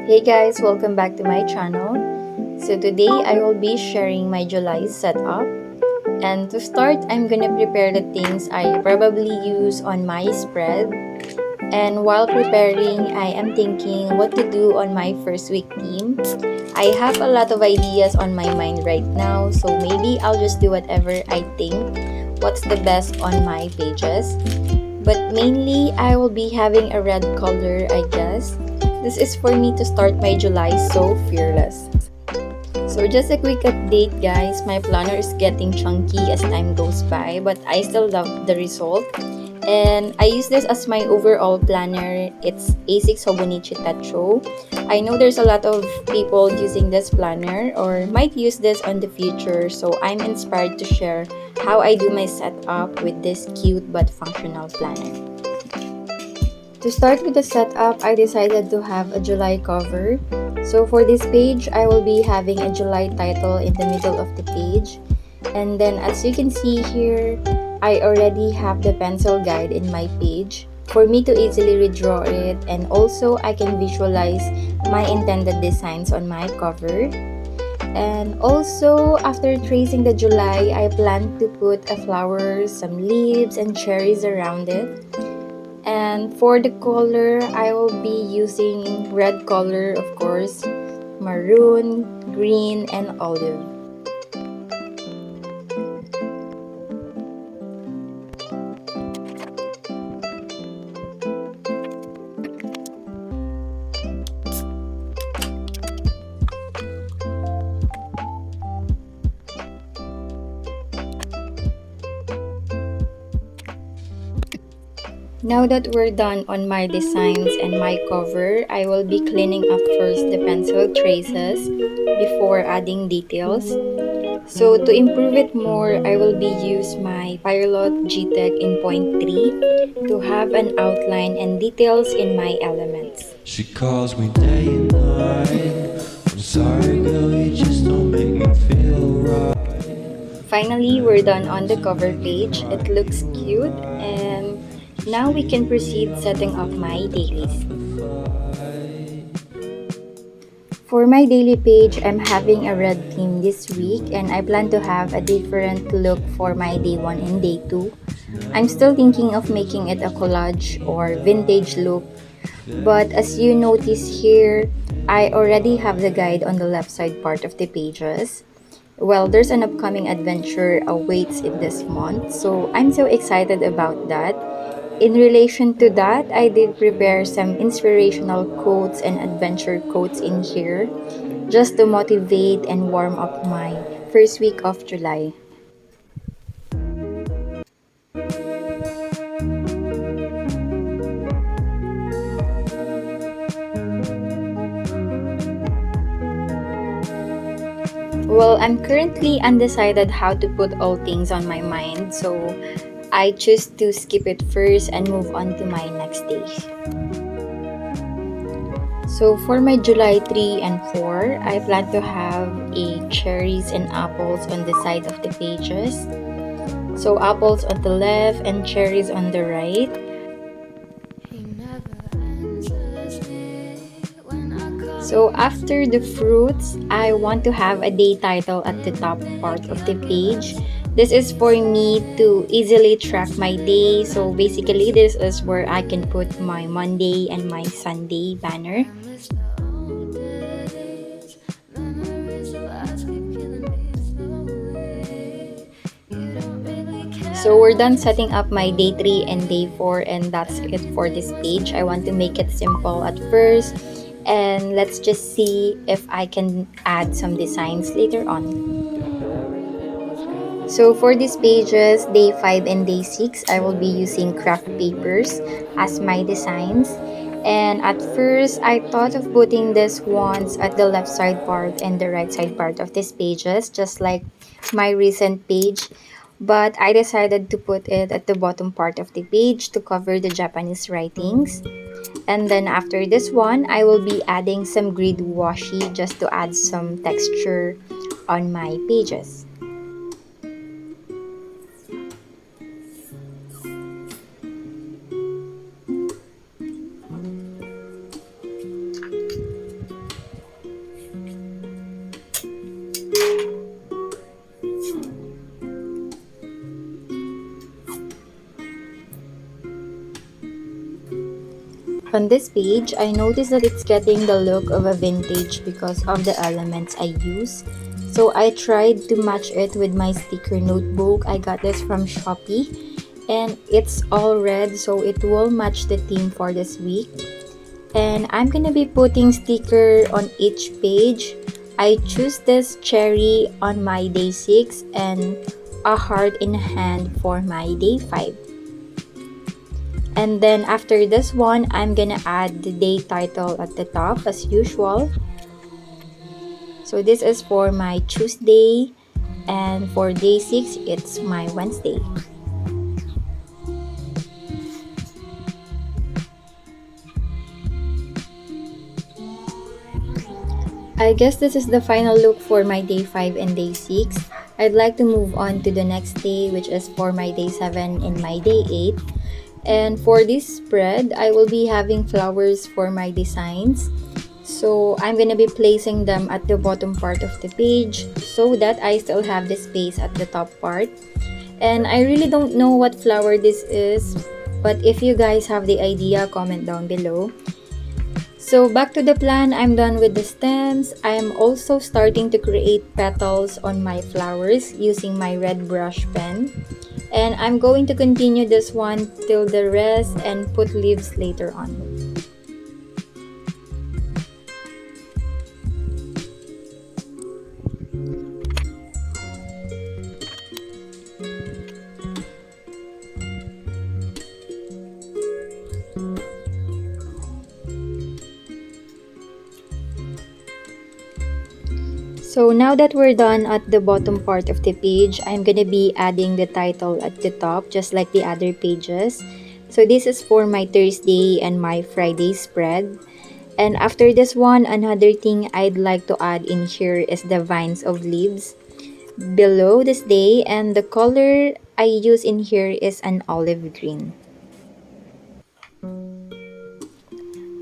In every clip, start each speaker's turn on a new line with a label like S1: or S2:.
S1: Hey guys, welcome back to my channel. So today I will be sharing my July setup. And to start, I'm gonna prepare the things I probably use on my spread. And while preparing, I am thinking what to do on my first week theme. I have a lot of ideas on my mind right now, so maybe I'll just do whatever I think what's the best on my pages. But mainly, I will be having a red color, I guess. This is for me to start my July so fearless. So just a quick update guys, my planner is getting chunky as time goes by, but I still love the result. And I use this as my overall planner. It's A6 Hobonichi Techo. I know there's a lot of people using this planner or might use this on the future, so I'm inspired to share how I do my setup with this cute but functional planner. To start with the setup, I decided to have a July cover. So for this page, I will be having a July title in the middle of the page. And then as you can see here, I already have the pencil guide in my page for me to easily redraw it, and also I can visualize my intended designs on my cover. And also, after tracing the July, I plan to put a flower, some leaves, and cherries around it. And for the color, I will be using red color, of course, maroon, green, and olive. Now that we're done on my designs and my cover, I will be cleaning up first the pencil traces before adding details. So to improve it more, I will be use my Pilot G-Tech in point 3 to have an outline and details in my elements.
S2: She calls me day and night. I'm sorry, girl, you just don't make me feel right.
S1: Finally, we're done on the cover page. It looks cute, and now we can proceed setting up my dailies. For my daily page, I'm having a red theme this week, and I plan to have a different look for my day 1 and day 2. I'm still thinking of making it a collage or vintage look, but as you notice here, I already have the guide on the left side part of the pages. Well, there's an upcoming adventure awaits in this month, so I'm so excited about that. In relation to that, I did prepare some inspirational quotes and adventure quotes in here just to motivate and warm up my first week of July. Well, I'm currently undecided how to put all things on my mind, so I choose to skip it first and move on to my next day. So for my July 3 and 4, I plan to have a cherries and apples on the side of the pages. So apples on the left and cherries on the right. So after the fruits, I want to have a day title at the top part of the page. This is for me to easily track my day. So basically, this is where I can put my Monday and my Sunday banner. So we're done setting up my day 3 and day 4, and that's it for this page. I want to make it simple at first, and let's just see if I can add some designs later on. So for these pages, day 5 and day 6, I will be using craft papers as my designs. And at first, I thought of putting these ones at the left side part and the right side part of these pages, just like my recent page. But I decided to put it at the bottom part of the page to cover the Japanese writings. And then after this one, I will be adding some grid washi just to add some texture on my pages. On this page, I noticed that it's getting the look of a vintage because of the elements I use. So I tried to match it with my sticker notebook. I got this from Shopee and it's all red, so it will match the theme for this week. And I'm gonna be putting sticker on each page. I choose this cherry on my day 6 and a heart in hand for my day 5. And then after this one, I'm gonna add the day title at the top as usual. So this is for my Tuesday, and for day 6, it's my Wednesday. I guess this is the final look for my day 5 and day 6. I'd like to move on to the next day, which is for my day 7 and my day 8. And for this spread, I will be having flowers for my designs. So I'm gonna be placing them at the bottom part of the page so that I still have the space at the top part. And I really don't know what flower this is, but if you guys have the idea, comment down below. So back to the plan, I'm done with the stems. I'm also starting to create petals on my flowers using my red brush pen. And I'm going to continue this one till the rest and put leaves later on. So now that we're done at the bottom part of the page, I'm gonna be adding the title at the top just like the other pages. So this is for my Thursday and my Friday spread. And after this one, another thing I'd like to add in here is the vines of leaves below this day, and the color I use in here is an olive green.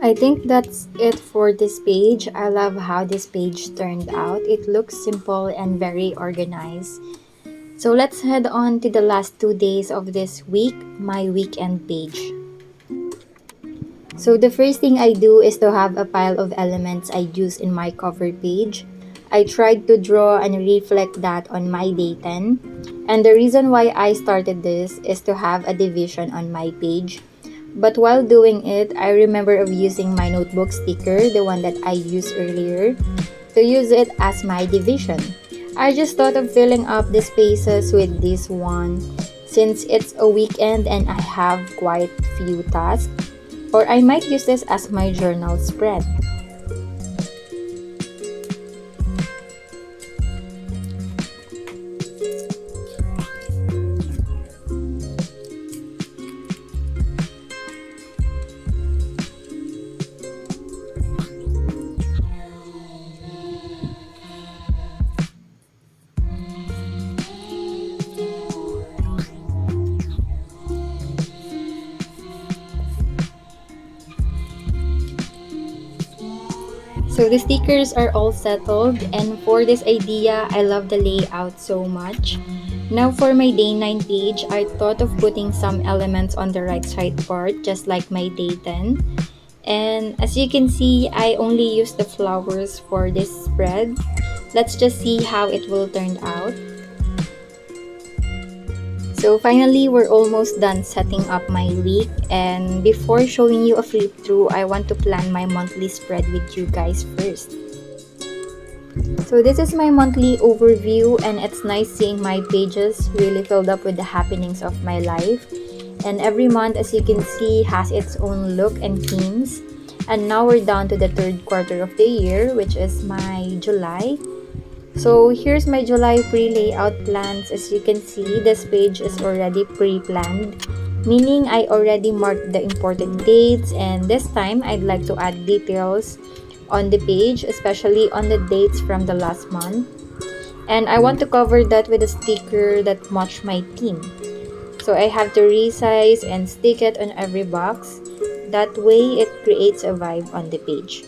S1: I think that's it for this page. I love how this page turned out. It looks simple and very organized. So let's head on to the last 2 days of this week, my weekend page. So the first thing I do is to have a pile of elements I use in my cover page. I tried to draw and reflect that on my day 10. And the reason why I started this is to have a division on my page. But while doing it, I remember of using my notebook sticker, the one that I used earlier, to use it as my division. I just thought of filling up the spaces with this one since it's a weekend and I have quite few tasks. Or I might use this as my journal spread. So the stickers are all settled, and for this idea, I love the layout so much. Now for my day 9 page, I thought of putting some elements on the right side part just like my day 10. And as you can see, I only used the flowers for this spread. Let's just see how it will turn out. So finally, we're almost done setting up my week, and before showing you a flip through, I want to plan my monthly spread with you guys first. So this is my monthly overview, and it's nice seeing my pages really filled up with the happenings of my life. And every month, as you can see, has its own look and themes. And now we're down to the third quarter of the year, which is my July. So here's my July pre-layout plans. As you can see, this page is already pre-planned, meaning I already marked the important dates, and this time I'd like to add details on the page, especially on the dates from the last month. And I want to cover that with a sticker that match my theme. So I have to resize and stick it on every box. That way it creates a vibe on the page.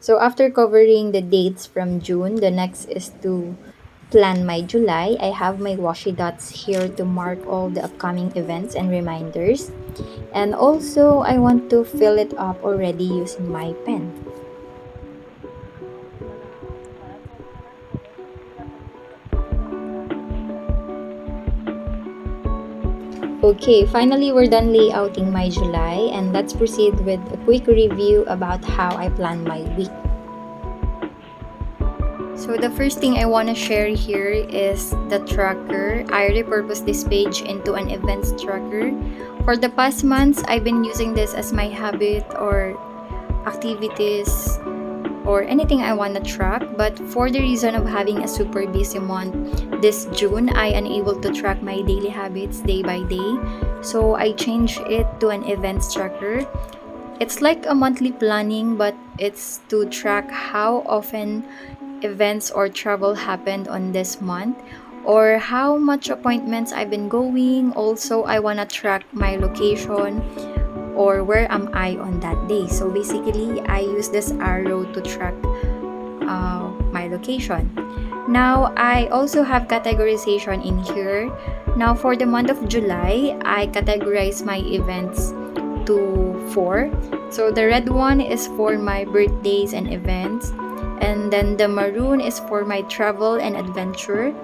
S1: So after covering the dates from June, the next is to plan my July, I have my washi dots here to mark all the upcoming events and reminders. And also, I want to fill it up already using my pen. Okay, finally we're done layouting my July, and let's proceed with a quick review about how I plan my week. So the first thing I want to share here is the tracker. I repurposed this page into an events tracker. For the past months, I've been using this as my habit or activities or anything I want to track, but for the reason of having a super busy month this June, I unable to track my daily habits day by day. So I changed it to an events tracker. It's like a monthly planning, but it's to track how often events or travel happened on this month or how much appointments I've been going. Also, I want to track my location or where am I on that day. So basically, I use this arrow to track my location. Now, I also have categorization in here. Now, for the month of July, I categorize my events to four. So the red one is for my birthdays and events, and then the maroon is for my travel and adventure,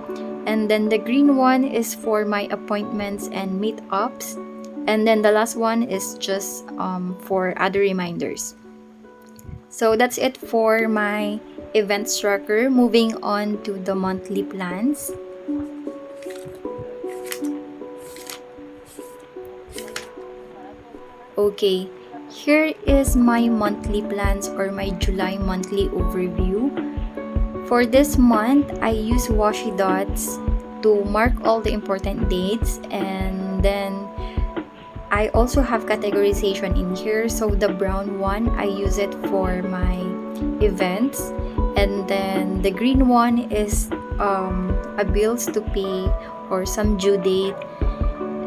S1: and then the green one is for my appointments and meetups, and then the last one is just for other reminders. So that's it for my events tracker. Moving on to the monthly plans. Okay, here is my monthly plans or my July monthly overview. For this month, I use washi dots to mark all the important dates, and then I also have categorization in here. So the brown one, I use it for my events, and then the green one is a bills to pay or some due date,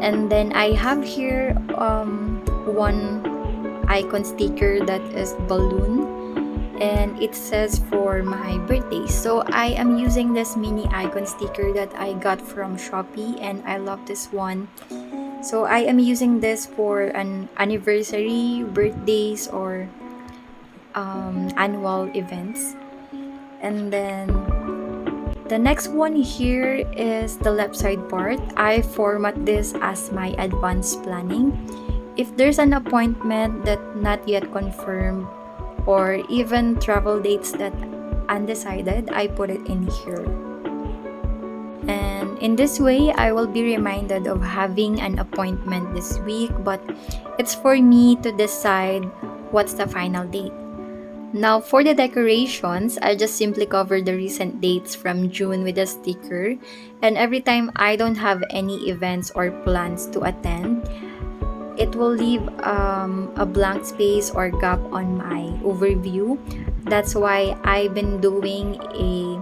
S1: and then I have here one icon sticker that is balloon, and it says for my birthday. So I am using this mini icon sticker that I got from Shopee, and I love this one. So I am using this for an anniversary, birthdays, or annual events. And then the next one here is the left side part. I format this as my advanced planning. If there's an appointment that not yet confirmed or even travel dates that undecided, I put it in here. And in this way, I will be reminded of having an appointment this week, but it's for me to decide what's the final date. Now, for the decorations, I just simply cover the recent dates from June with a sticker. And every time I don't have any events or plans to attend, it will leave a blank space or gap on my overview. That's why I've been doing a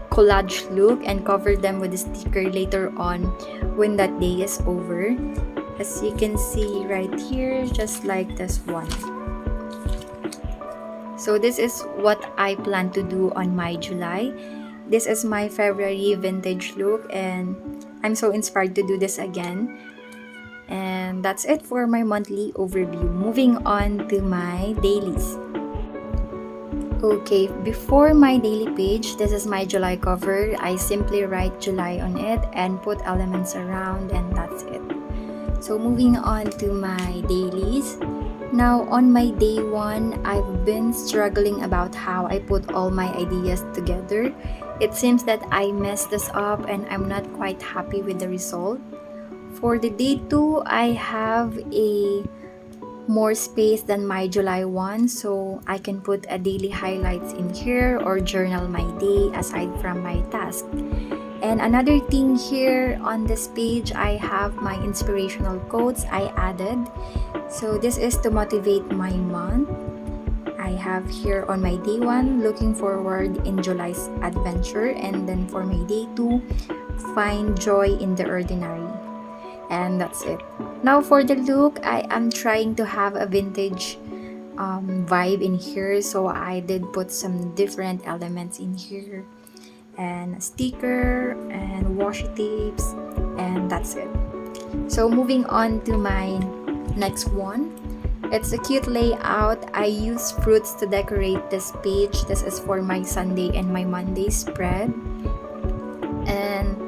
S1: collage look and cover them with a sticker later on when that day is over. As you can see right here, just like this one. So this is what I plan to do on my July. This is my February vintage look, and I'm so inspired to do this again. And that's it for my monthly overview. Moving on to my dailies. Okay, before my daily page, this is my July cover. I simply write July on it and put elements around, and that's it. So moving on to my dailies. Now, on my day one, I've been struggling about how I put all my ideas together. It seems that I messed this up and I'm not quite happy with the result. For the day two, I have a more space than my July one, so I can put a daily highlights in here or journal my day aside from my task. And another thing here on this page, I have my inspirational quotes I added. So this is to motivate my month. I have here on my day one, looking forward in July's adventure, and then for my day two, find joy in the ordinary. And that's it. Now for the look, I am trying to have a vintage vibe in here, so I did put some different elements in here. and a sticker and washi tapes, and that's it. So moving on to my next one. It's a cute layout. I use fruits to decorate this page. This is for my Sunday and my Monday spread. And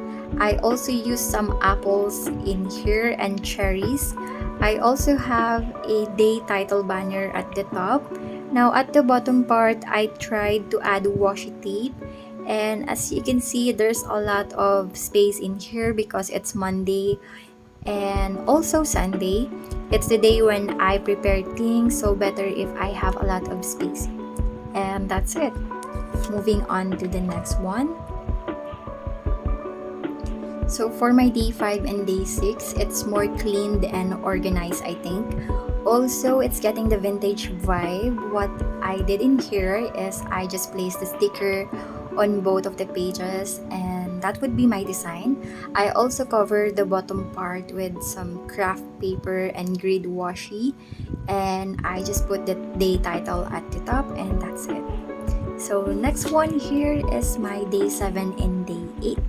S1: I also use some apples in here and cherries. I also have a day title banner at the top. Now at the bottom part, I tried to add washi tape, and as you can see, there's a lot of space in here because it's Monday and also Sunday. It's the day when I prepare things, so better if I have a lot of space. And that's it. Moving on to the next one. So for my day 5 and day 6, it's more cleaned and organized, I think. Also, it's getting the vintage vibe. What I did in here is I just placed the sticker on both of the pages, and that would be my design. I also covered the bottom part with some craft paper and grid washi, and I just put the day title at the top, and that's it. So next one here is my day 7 and day 8.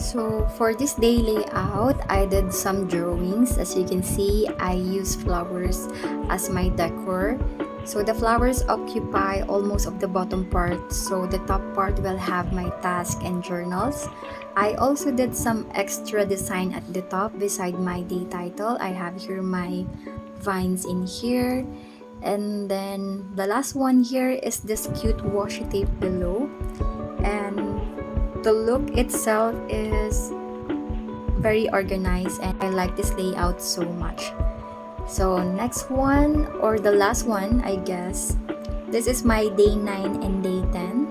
S1: So for this day layout, I did some drawings. As you can see, I use flowers as my decor. So the flowers occupy almost of the bottom part, so the top part will have my task and journals. I also did some extra design at the top beside my day title. I have here my vines in here. And then the last one here is this cute washi tape below. And the look itself is very organized, and I like this layout so much. So next one, or the last one, I guess. This is my day 9 and day 10.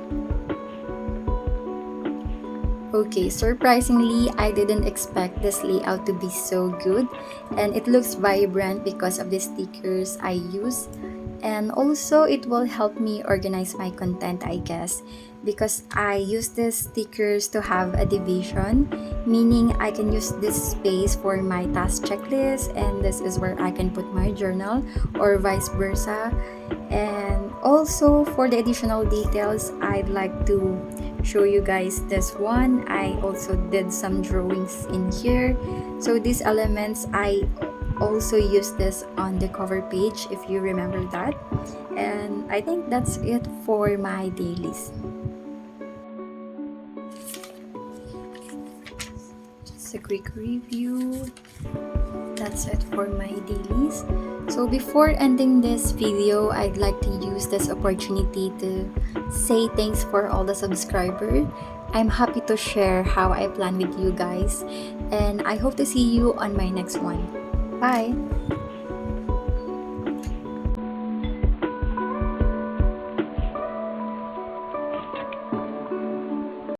S1: Okay, surprisingly, I didn't expect this layout to be so good, and it looks vibrant because of the stickers I use. And also, it will help me organize my content, I guess, because I use these stickers to have a division, meaning I can use this space for my task checklist, and this is where I can put my journal, or vice versa. And also, for the additional details, I'd like to show you guys this one. I also did some drawings in here. So these elements, I also use this on the cover page, if you remember that. And I think that's it for my dailies. Just a quick review. That's it for my dailies. So before ending this video, I'd like to use this opportunity to say thanks for all the subscribers. I'm happy to share how I plan with you guys, and I hope to see you on my next one. Bye!